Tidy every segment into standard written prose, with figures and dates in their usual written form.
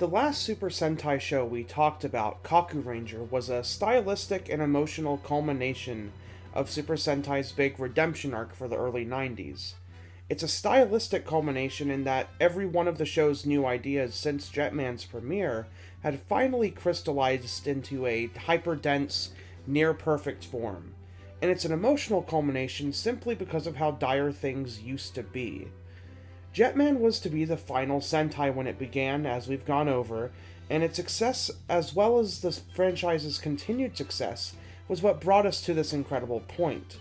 The last Super Sentai show we talked about, Ohranger, was a stylistic and emotional culmination of Super Sentai's big redemption arc for the early 90s. It's a stylistic culmination in that every one of the show's new ideas since Jetman's premiere had finally crystallized into a hyper-dense, near-perfect form. And it's an emotional culmination simply because of how dire things used to be. Jetman was to be the final Sentai when it began, as we've gone over, and its success, as well as the franchise's continued success, was what brought us to this incredible point.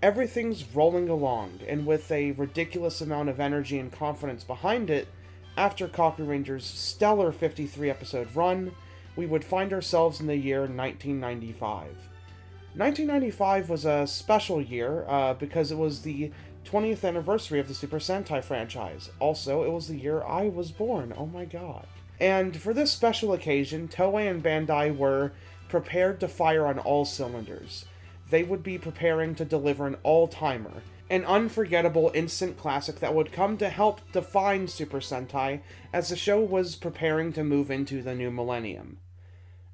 Everything's rolling along, and with a ridiculous amount of energy and confidence behind it, after Ohranger's stellar 53-episode run, we would find ourselves in the year 1995. 1995 was a special year because it was the 20th anniversary of the Super Sentai franchise. Also, it was the year I was born. Oh my god. And for this special occasion, Toei and Bandai were prepared to fire on all cylinders. They would be preparing to deliver an all-timer, an unforgettable instant classic that would come to help define Super Sentai as the show was preparing to move into the new millennium.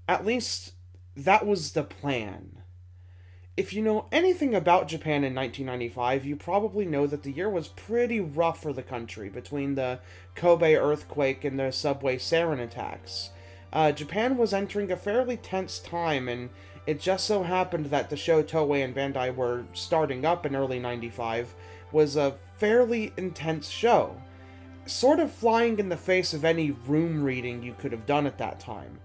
At least, that was the plan. If you know anything about Japan in 1995, you probably know that the year was pretty rough for the country between the Kobe earthquake and the subway sarin attacks. Japan was entering a fairly tense time, and it just so happened that the show Toei and Bandai were starting up in early 95 was a fairly intense show, sort of flying in the face of any room reading you could have done at that time.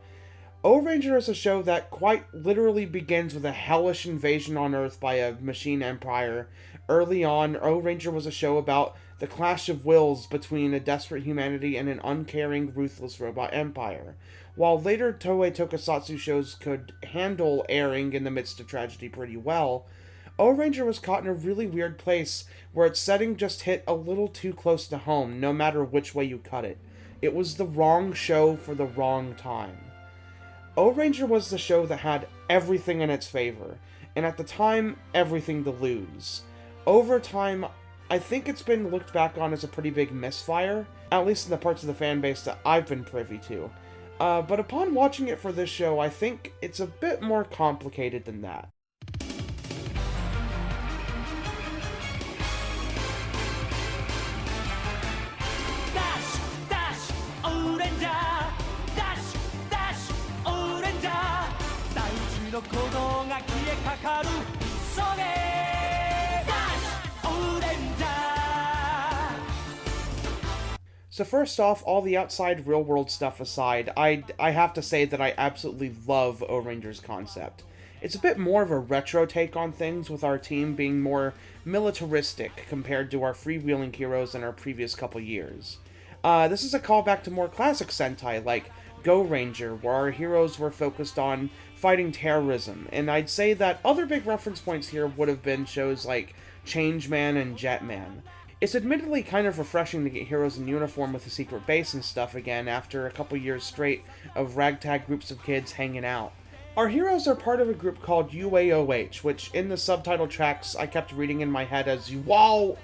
Ohranger is a show that quite literally begins with a hellish invasion on Earth by a machine empire. Early on, Ohranger was a show about the clash of wills between a desperate humanity and an uncaring, ruthless robot empire. While later Toei Tokusatsu shows could handle airing in the midst of tragedy pretty well, Ohranger was caught in a really weird place where its setting just hit a little too close to home, no matter which way you cut it. It was the wrong show for the wrong time. Ohranger was the show that had everything in its favor, and at the time, everything to lose. Over time, I think it's been looked back on as a pretty big misfire, at least in the parts of the fanbase that I've been privy to. But upon watching it for this show, I think it's a bit more complicated than that. So first off, all the outside real-world stuff aside, I have to say that I absolutely love Ohranger's concept. It's a bit more of a retro take on things, with our team being more militaristic compared to our freewheeling heroes in our previous couple years. This is a callback to more classic Sentai, like Ohranger, where our heroes were focused on fighting terrorism, and I'd say that other big reference points here would have been shows like Changeman and Jetman. It's admittedly kind of refreshing to get heroes in uniform with a secret base and stuff again after a couple years straight of ragtag groups of kids hanging out. Our heroes are part of a group called UAOH, which in the subtitle tracks I kept reading in my head as UAO,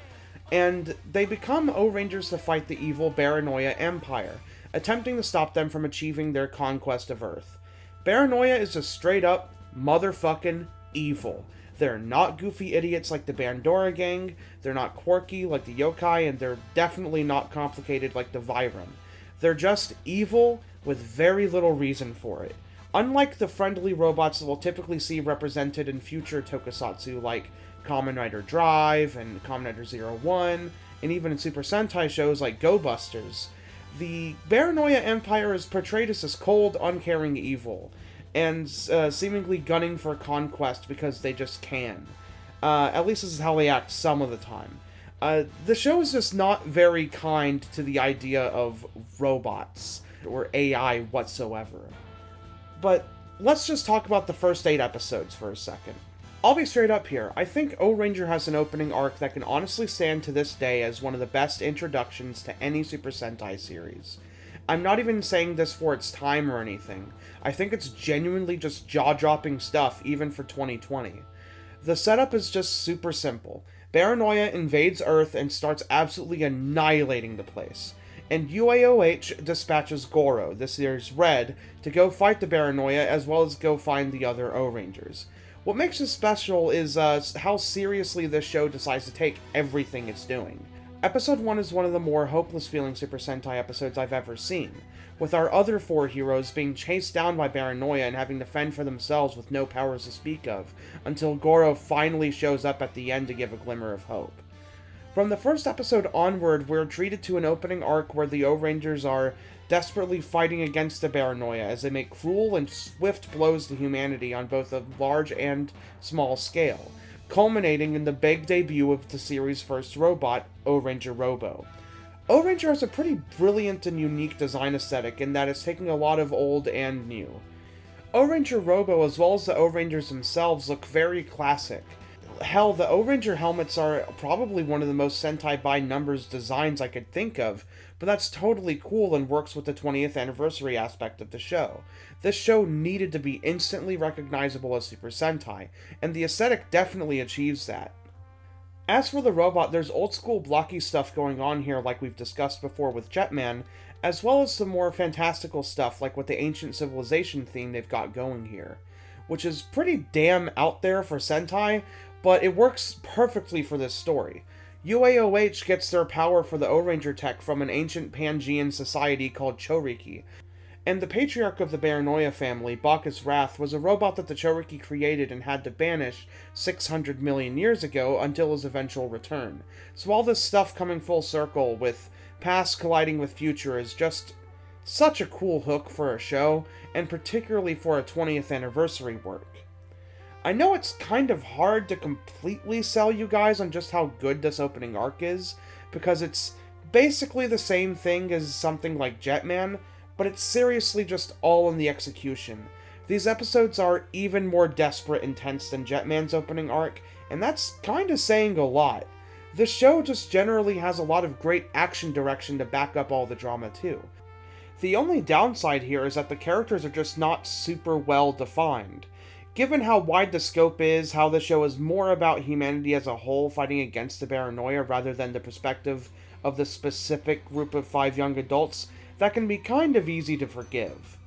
and they become Ohrangers to fight the evil Baranoia Empire, attempting to stop them from achieving their conquest of Earth. Baranoia is just straight up motherfucking evil. They're not goofy idiots like the Bandora gang, they're not quirky like the yokai, and they're definitely not complicated like the Vyram. They're just evil with very little reason for it. Unlike the friendly robots that we'll typically see represented in future tokusatsu like Kamen Rider Drive and Kamen Rider Zero One, and even in Super Sentai shows like Go Busters, the Baranoia Empire is portrayed as this cold, uncaring evil, and seemingly gunning for conquest because they just can. At least this is how they act some of the time. The show is just not very kind to the idea of robots, or AI whatsoever. But let's just talk about the first 8 episodes for a second. I'll be straight up here. I think Ohranger has an opening arc that can honestly stand to this day as one of the best introductions to any Super Sentai series. I'm not even saying this for its time or anything. I think it's genuinely just jaw-dropping stuff, even for 2020. The setup is just super simple. Baranoia invades Earth and starts absolutely annihilating the place. and UAOH dispatches Goro, this year's Red, to go fight the Paranoia as well as go find the other Ohrangers. What makes this special is how seriously this show decides to take everything it's doing. Episode 1 is one of the more hopeless-feeling Super Sentai episodes I've ever seen, with our other 4 heroes being chased down by Paranoia and having to fend for themselves with no powers to speak of, until Goro finally shows up at the end to give a glimmer of hope. From the first episode onward, we're treated to an opening arc where the Ohrangers are desperately fighting against the Paranoia as they make cruel and swift blows to humanity on both a large and small scale, culminating in the big debut of the series' first robot, Ohranger Robo. Ohranger has a pretty brilliant and unique design aesthetic in that it's taking a lot of old and new. Ohranger Robo, as well as the Ohrangers themselves, look very classic. Hell, the Ohranger helmets are probably one of the most Sentai by numbers designs I could think of, but that's totally cool and works with the 20th anniversary aspect of the show. This show needed to be instantly recognizable as Super Sentai, and the aesthetic definitely achieves that. As for the robot, there's old school blocky stuff going on here like we've discussed before with Jetman, as well as some more fantastical stuff like with the ancient civilization theme they've got going here, which is pretty damn out there for Sentai, but it works perfectly for this story. UAOH gets their power for the Ohranger tech from an ancient Pangean society called Choriki, and the patriarch of the Paranoia family, Bacchus Wrath, was a robot that the Choriki created and had to banish 600 million years ago until his eventual return. So all this stuff coming full circle, with past colliding with future, is just such a cool hook for a show, and particularly for a 20th anniversary work. I know it's kind of hard to completely sell you guys on just how good this opening arc is, because it's basically the same thing as something like Jetman, but it's seriously just all in the execution. These episodes are even more desperate and tense than Jetman's opening arc, and that's kinda saying a lot. The show just generally has a lot of great action direction to back up all the drama too. The only downside here is that the characters are just not super well defined. Given how wide the scope is, how the show is more about humanity as a whole fighting against the Paranoia rather than the perspective of the specific group of 5 young adults, that can be kind of easy to forgive.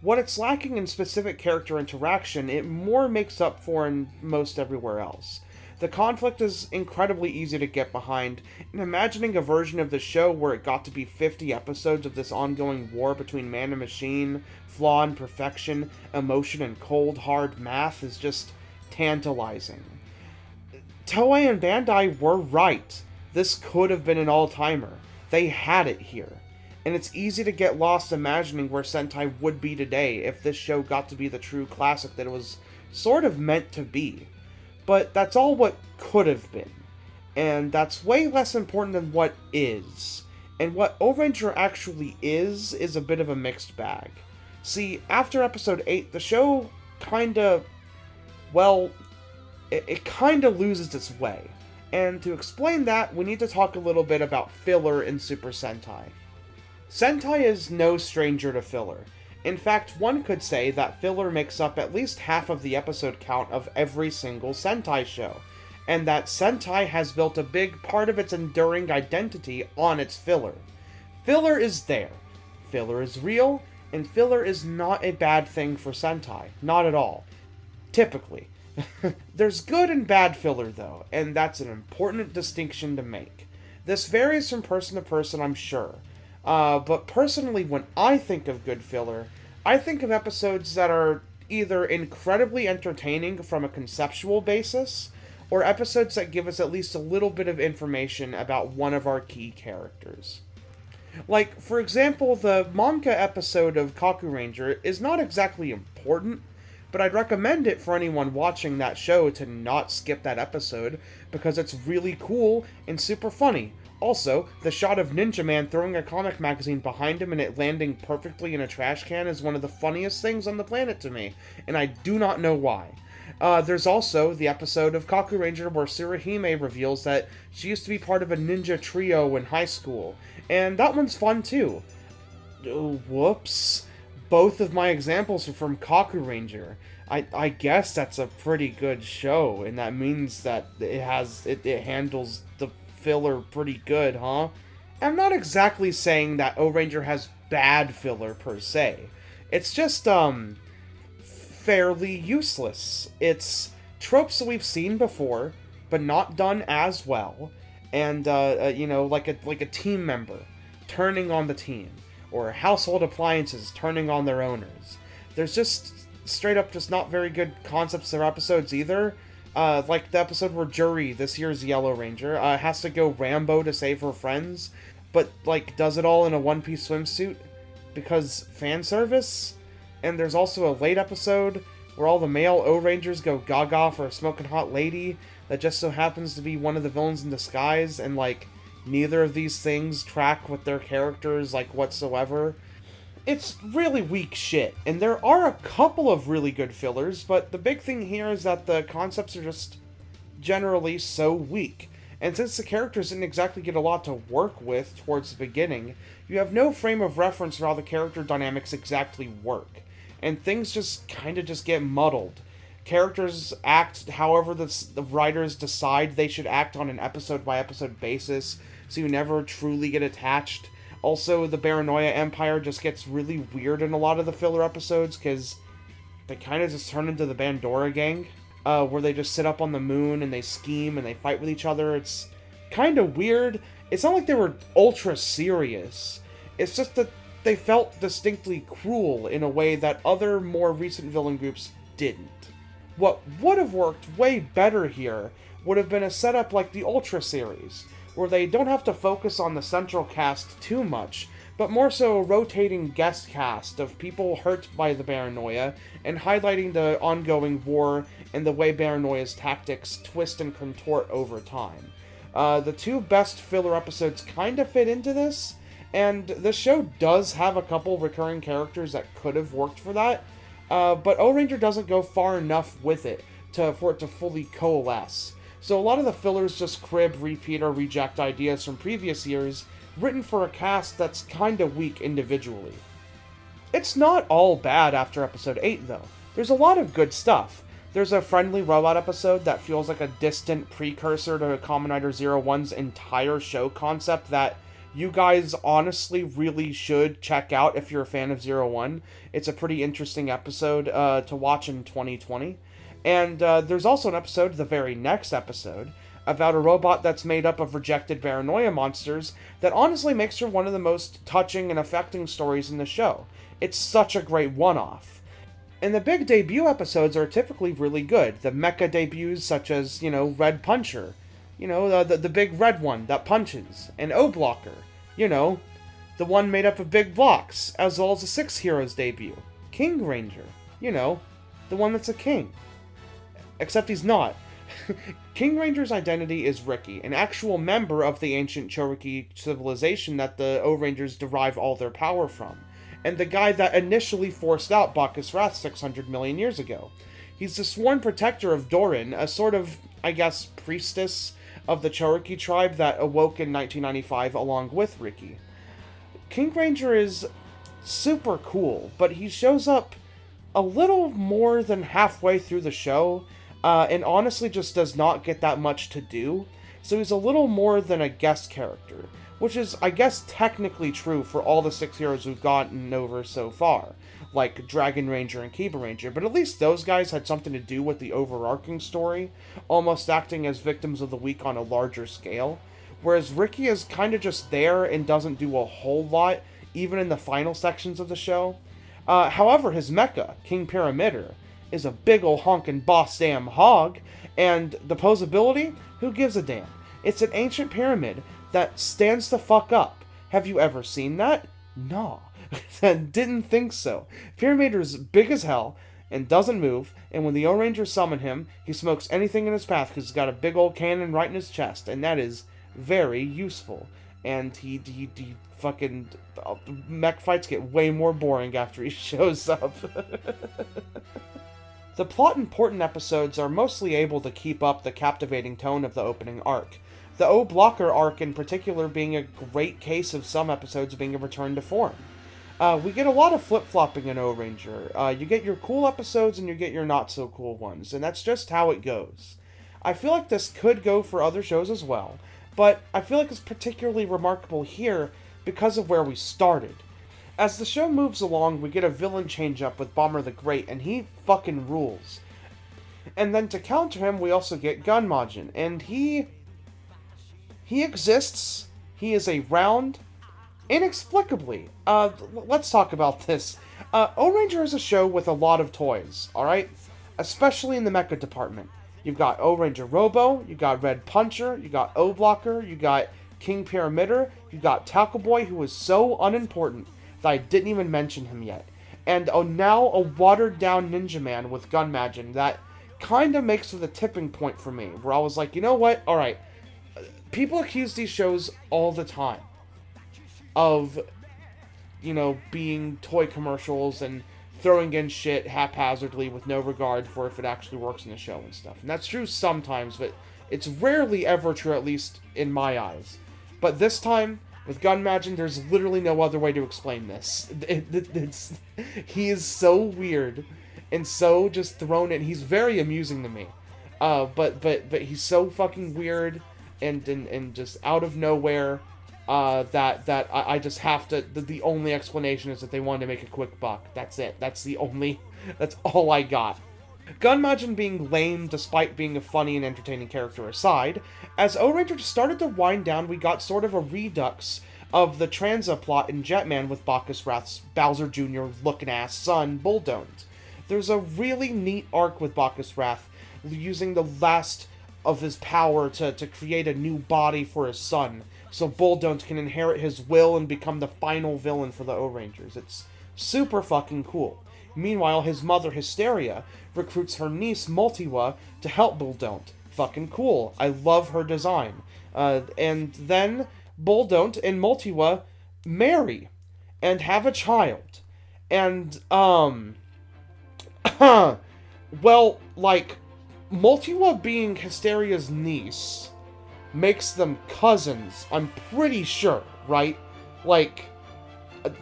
What it's lacking in specific character interaction, it more makes up for in most everywhere else. The conflict is incredibly easy to get behind, and imagining a version of the show where it got to be 50 episodes of this ongoing war between man and machine, flaw and perfection, emotion and cold, hard math is just tantalizing. Toei and Bandai were right. This could have been an all-timer. They had it here. And it's easy to get lost imagining where Sentai would be today if this show got to be the true classic that it was sort of meant to be. But that's all what could have been. And that's way less important than what is. And what Ohranger actually is a bit of a mixed bag. See, after episode 8, the show kinda, well, it kinda loses its way. And to explain that, we need to talk a little bit about filler in Super Sentai. Sentai is no stranger to filler. In fact, one could say that filler makes up at least half of the episode count of every single Sentai show, and that Sentai has built a big part of its enduring identity on its filler. Filler is there. Filler is real, and filler is not a bad thing for Sentai. Not at all. Typically. There's good and bad filler, though, and that's an important distinction to make. This varies from person to person, I'm sure. But personally, when I think of good filler, I think of episodes that are either incredibly entertaining from a conceptual basis, or episodes that give us at least a little bit of information about one of our key characters. Like, for example, the manga episode of Ohranger is not exactly important, but I'd recommend it for anyone watching that show to not skip that episode, because it's really cool and super funny. Also, the shot of Ninja Man throwing a comic magazine behind him and it landing perfectly in a trash can is one of the funniest things on the planet to me, and I do not know why. There's also the episode of Ohranger where Tsuruhime reveals that she used to be part of a ninja trio in high school, and that one's fun too. Whoops. Both of my examples are from Ohranger. I guess that's a pretty good show, and that means that it handles the filler pretty good, huh? I'm not exactly saying that Ohranger has bad filler per se. It's just, fairly useless. It's tropes that we've seen before, but not done as well. And, like a team member turning on the team, or household appliances turning on their owners. There's just straight up just not very good concepts or episodes either. Like the episode where Jury, this year's Yellow Ranger, has to go Rambo to save her friends, but, like, does it all in a one-piece swimsuit because fan service? And there's also a late episode where all the male O-Rangers go gaga for a smoking hot lady that just so happens to be one of the villains in disguise, and, like, neither of these things track with their characters, like, whatsoever. It's really weak shit, and there are a couple of really good fillers, but the big thing here is that the concepts are just generally so weak. And since the characters didn't exactly get a lot to work with towards the beginning, you have no frame of reference for how the character dynamics exactly work. And things just kind of just get muddled. Characters act however the writers decide they should act on an episode-by-episode basis, so you never truly get attached. Also, the Baranoia Empire just gets really weird in a lot of the filler episodes, because they kind of just turn into the Bandora Gang, where they just sit up on the moon and they scheme and they fight with each other. It's kind of weird. It's not like they were ultra serious. It's just that they felt distinctly cruel in a way that other, more recent villain groups didn't. What would have worked way better here would have been a setup like the Ultra series, where they don't have to focus on the central cast too much, but more so a rotating guest cast of people hurt by the Baranoia, and highlighting the ongoing war and the way Baranoia's tactics twist and contort over time. The two best filler episodes kind of fit into this, and the show does have a couple recurring characters that could have worked for that, but Ohranger doesn't go far enough with it for it to fully coalesce. So a lot of the fillers just crib, repeat, or reject ideas from previous years, written for a cast that's kinda weak individually. It's not all bad after episode 8, though. There's a lot of good stuff. There's a friendly robot episode that feels like a distant precursor to Kamen Rider 01's entire show concept that you guys honestly really should check out if you're a fan of 01. It's a pretty interesting episode to watch in 2020. And there's also an episode, the very next episode, about a robot that's made up of rejected Baranoia monsters that honestly makes her one of the most touching and affecting stories in the show. It's such a great one-off. And the big debut episodes are typically really good. The mecha debuts such as, Red Puncher, the big red one that punches, and O-Blocker, the one made up of big blocks, as well as the Six Heroes debut. King Ranger, the one that's a king. Except he's not. King Ranger's identity is Ricky, an actual member of the ancient Choriki civilization that the O-Rangers derive all their power from, and the guy that initially forced out Bacchus Wrath 600 million years ago. He's the sworn protector of Doran, a sort of, priestess of the Choriki tribe that awoke in 1995 along with Ricky. King Ranger is super cool, but he shows up a little more than halfway through the show, and honestly just does not get that much to do, so he's a little more than a guest character, which is, technically true for all the 6 heroes we've gotten over so far, like Dragon Ranger and Kiba Ranger, but at least those guys had something to do with the overarching story, almost acting as victims of the week on a larger scale, whereas Ricky is kind of just there and doesn't do a whole lot, even in the final sections of the show. However, his mecha, King Pyramider, is a big ol' honkin' boss damn hog, and the posability? Who gives a damn? It's an ancient pyramid that stands the fuck up. Have you ever seen that? Nah. Didn't think so. Pyramider's big as hell, and doesn't move, and when the O-Rangers summon him, he smokes anything in his path because he's got a big old cannon right in his chest, and that is very useful. And he fucking... mech fights get way more boring after he shows up. The plot-important episodes are mostly able to keep up the captivating tone of the opening arc. The O-Blocker arc in particular being a great case of some episodes being a return to form. We get a lot of flip-flopping in Ohranger. You get your cool episodes and you get your not-so-cool ones, and that's just how it goes. I feel like this could go for other shows as well, but I feel like it's particularly remarkable here because of where we started. As the show moves along, we get a villain change-up with Bomber the Great, and he fucking rules. And then to counter him, we also get Gunmajin, and he exists. He is around inexplicably. Let's talk about this. Ohranger is a show with a lot of toys, alright? Especially in the mecha department. You've got Ohranger Robo, you got Red Puncher, you got O-Blocker, you got King Pyramider, you got Tackle Boy, who is so unimportant that I didn't even mention him yet. And now a watered-down Ninja Man with Gunmajin that kind of makes it a tipping point for me, where I was like, you know what? Alright, people accuse these shows all the time of, you know, being toy commercials and throwing in shit haphazardly with no regard for if it actually works in the show and stuff. And that's true sometimes, but it's rarely ever true, at least in my eyes. But this time, with Gunmajin, there's literally no other way to explain this. He is so weird and so just thrown in. He's very amusing to me. But he's so fucking weird and just out of nowhere. That I just have to. The only explanation is that they wanted to make a quick buck. That's it. That's all I got. Gunmajin being lame despite being a funny and entertaining character aside, as Ohranger started to wind down, we got sort of a redux of the Transa plot in Jetman with Bacchus Wrath's Bowser Jr. looking ass son, Bulldoned. There's a really neat arc with Bacchus Wrath, using the last of his power to create a new body for his son, so Bulldoned can inherit his will and become the final villain for the Ohrangers. It's super fucking cool. Meanwhile, his mother, Hysteria, recruits her niece, Multiwa, to help Bulldoned. Fucking cool. I love her design. And then Bulldoned and Multiwa marry and have a child. And, well, like, Multiwa being Hysteria's niece makes them cousins, I'm pretty sure, right? Like,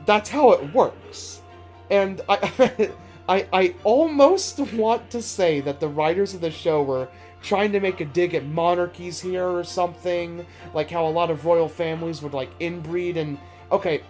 that's how it works. And I almost want to say that the writers of the show were trying to make a dig at monarchies here or something, like how a lot of royal families would, like, inbreed and... Okay,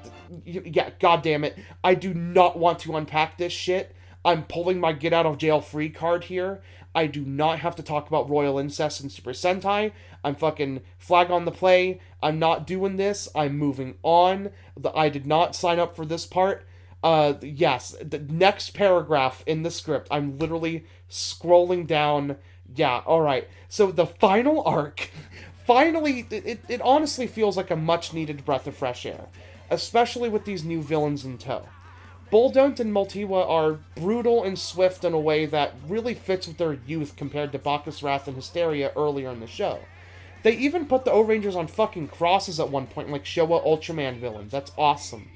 yeah, goddammit, I do not want to unpack this shit. I'm pulling my get-out-of-jail-free card here. I do not have to talk about royal incest in Super Sentai. I'm fucking flag on the play. I'm not doing this. I'm moving on. I did not sign up for this part. Yes, the next paragraph in the script, I'm literally scrolling down. Yeah, alright. So the final arc, finally, it honestly feels like a much-needed breath of fresh air. Especially with these new villains in tow. Bulldoned and Multiwa are brutal and swift in a way that really fits with their youth compared to Bacchus Wrath and Hysteria earlier in the show. They even put the Ohrangers on fucking crosses at one point, like Showa Ultraman villains. That's awesome.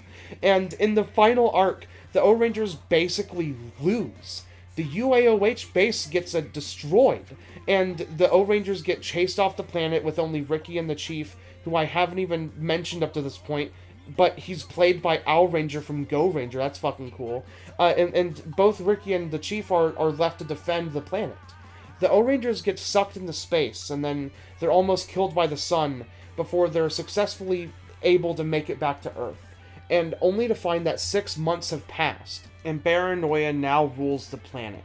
And in the final arc, the Ohrangers basically lose. The UAOH base gets destroyed, and the Ohrangers get chased off the planet with only Ricky and the Chief, who I haven't even mentioned up to this point, but he's played by Ohranger from Go Ranger. That's fucking cool. And both Ricky and the Chief are left to defend the planet. The Ohrangers get sucked into space, and then they're almost killed by the sun before they're successfully able to make it back to Earth. And only to find that 6 months have passed, and Baranoia now rules the planet.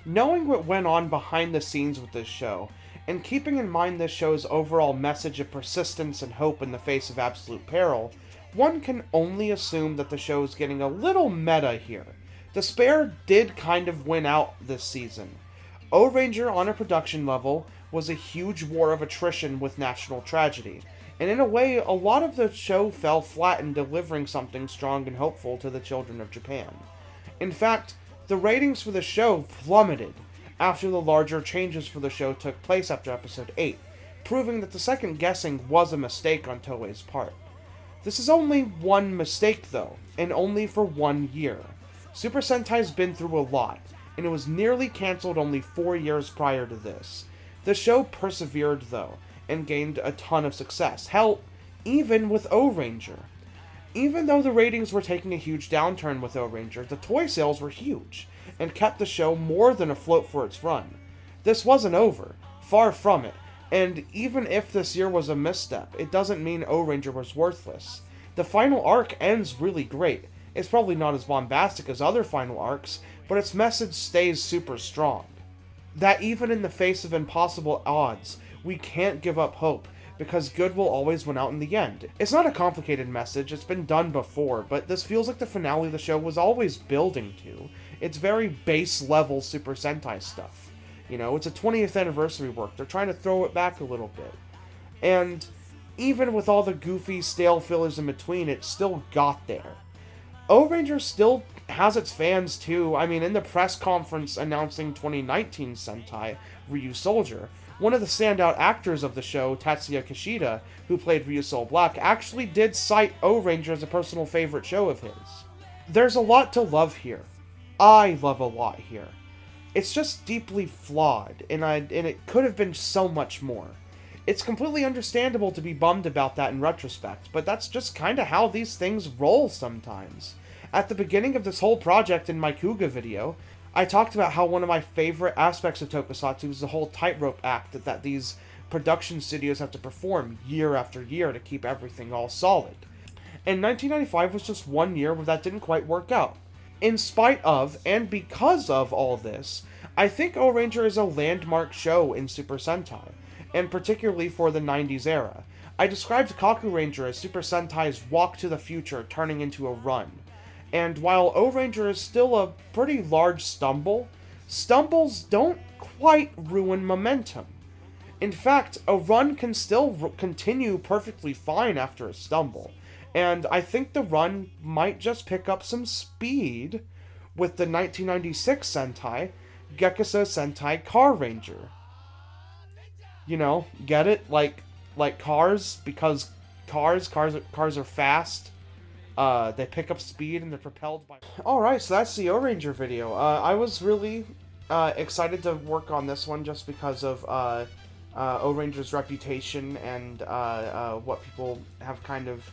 Knowing what went on behind the scenes with this show, and keeping in mind this show's overall message of persistence and hope in the face of absolute peril, one can only assume that the show's getting a little meta here. Despair did kind of win out this season. Ohranger, on a production level, was a huge war of attrition with national tragedy, and in a way, a lot of the show fell flat in delivering something strong and hopeful to the children of Japan. In fact, the ratings for the show plummeted after the larger changes for the show took place after episode 8, proving that the second guessing was a mistake on Toei's part. This is only one mistake, though, and only for 1 year. Super Sentai's been through a lot, and it was nearly cancelled only 4 years prior to this. The show persevered, though, and gained a ton of success. Hell, even with Ohranger. Even though the ratings were taking a huge downturn with Ohranger, the toy sales were huge, and kept the show more than afloat for its run. This wasn't over, far from it, And even if this year was a misstep, it doesn't mean Ohranger was worthless. The final arc ends really great. It's probably not as bombastic as other final arcs, but its message stays super strong. That even in the face of impossible odds, we can't give up hope, because good will always win out in the end. It's not a complicated message, it's been done before, but this feels like the finale the show was always building to. It's very base-level Super Sentai stuff. You know, it's a 20th anniversary work, they're trying to throw it back a little bit. And even with all the goofy, stale fillers in between, it still got there. Ohranger still has its fans too. I mean, in the press conference announcing 2019 Sentai, Ryu Soldier, one of the standout actors of the show, Tatsuya Kishida, who played Ryu Soul Black, actually did cite Ohranger as a personal favorite show of his. There's a lot to love here. I love a lot here. It's just deeply flawed, and it could have been so much more. It's completely understandable to be bummed about that in retrospect, but that's just kinda how these things roll sometimes. At the beginning of this whole project in my Kuga video, I talked about how one of my favorite aspects of Tokusatsu is the whole tightrope act that these production studios have to perform year after year to keep everything all solid. And 1995 was just one year where that didn't quite work out. In spite of, and because of all this, I think Ohranger is a landmark show in Super Sentai, and particularly for the 90s era. I described Kakuranger as Super Sentai's walk to the future turning into a run. And while Ohranger is still a pretty large stumble, stumbles don't quite ruin momentum. In fact, a run can still continue perfectly fine after a stumble. And I think the run might just pick up some speed with the 1996 Sentai, Gekisou Sentai Car Ranger. You know, get it? Like cars, because cars are fast. They pick up speed and they're propelled by... Alright, so that's the Ohranger video. I was really excited to work on this one just because of Ohranger's reputation and what people have kind of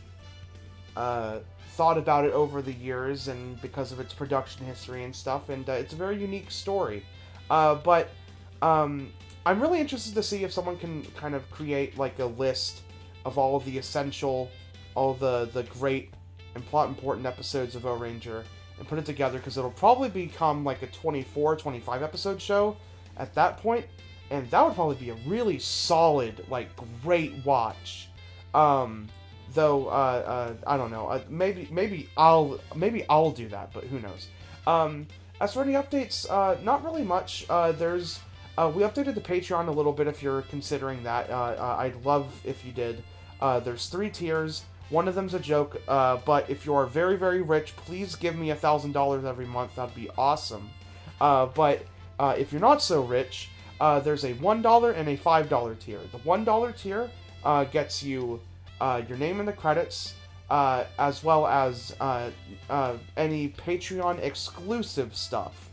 thought about it over the years, and because of its production history and stuff, and it's a very unique story. But I'm really interested to see if someone can kind of create like a list of all of the essential, all the great and plot important episodes of Ohranger and put it together, because it'll probably become like a 24-25 episode show at that point, and that would probably be a really solid, like, great watch. Though I don't know, maybe I'll do that, but who knows. As for any updates, not really much. We updated the Patreon a little bit if you're considering that. I'd love if you did. There's 3 tiers. One of them's a joke, but if you are very, very rich, please give me $1,000 every month. That'd be awesome. But if you're not so rich, there's a $1 and a $5 tier. The $1 tier gets you your name in the credits, as well as any Patreon exclusive stuff,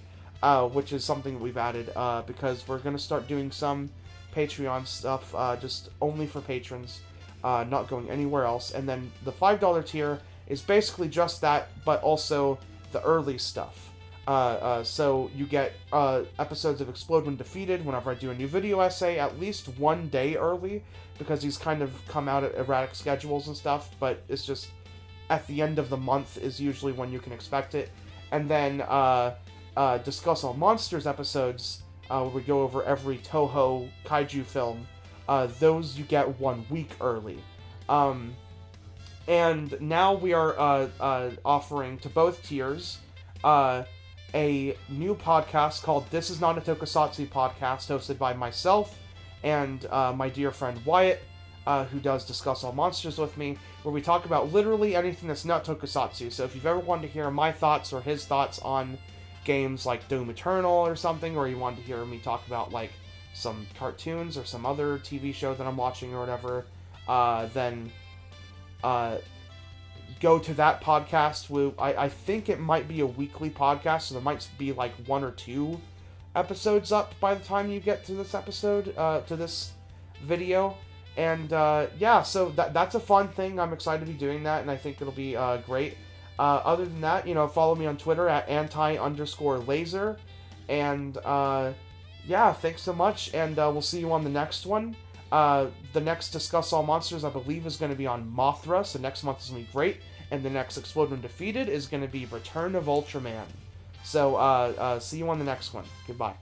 which is something that we've added, because we're going to start doing some Patreon stuff just only for patrons. Not going anywhere else. And then the $5 tier is basically just that, but also the early stuff. So you get episodes of Explode When Defeated whenever I do a new video essay, at least one day early, because these kind of come out at erratic schedules and stuff, but it's just at the end of the month is usually when you can expect it. And then Discuss All Monsters episodes, where we go over every Toho kaiju film. Those you get 1 week early. And now we are offering to both tiers a new podcast called This Is Not a Tokusatsu Podcast, hosted by myself and my dear friend Wyatt, who does Discuss All Monsters with me, where we talk about literally anything that's not Tokusatsu. So if you've ever wanted to hear my thoughts or his thoughts on games like Doom Eternal or something, or you wanted to hear me talk about like some cartoons or some other TV show that I'm watching or whatever, then go to that podcast. I think it might be a weekly podcast, so there might be like 1 or 2 episodes up by the time you get to this episode, to this video. And yeah, so that's a fun thing. I'm excited to be doing that, and I think it'll be great. Other than that, follow me on Twitter at @anti_laser, and yeah, thanks so much, and we'll see you on the next one. The next Discuss All Monsters, I believe, is going to be on Mothra, so next month is going to be great. And the next Explode When Defeated is going to be Return of Ultraman. So, see you on the next one. Goodbye.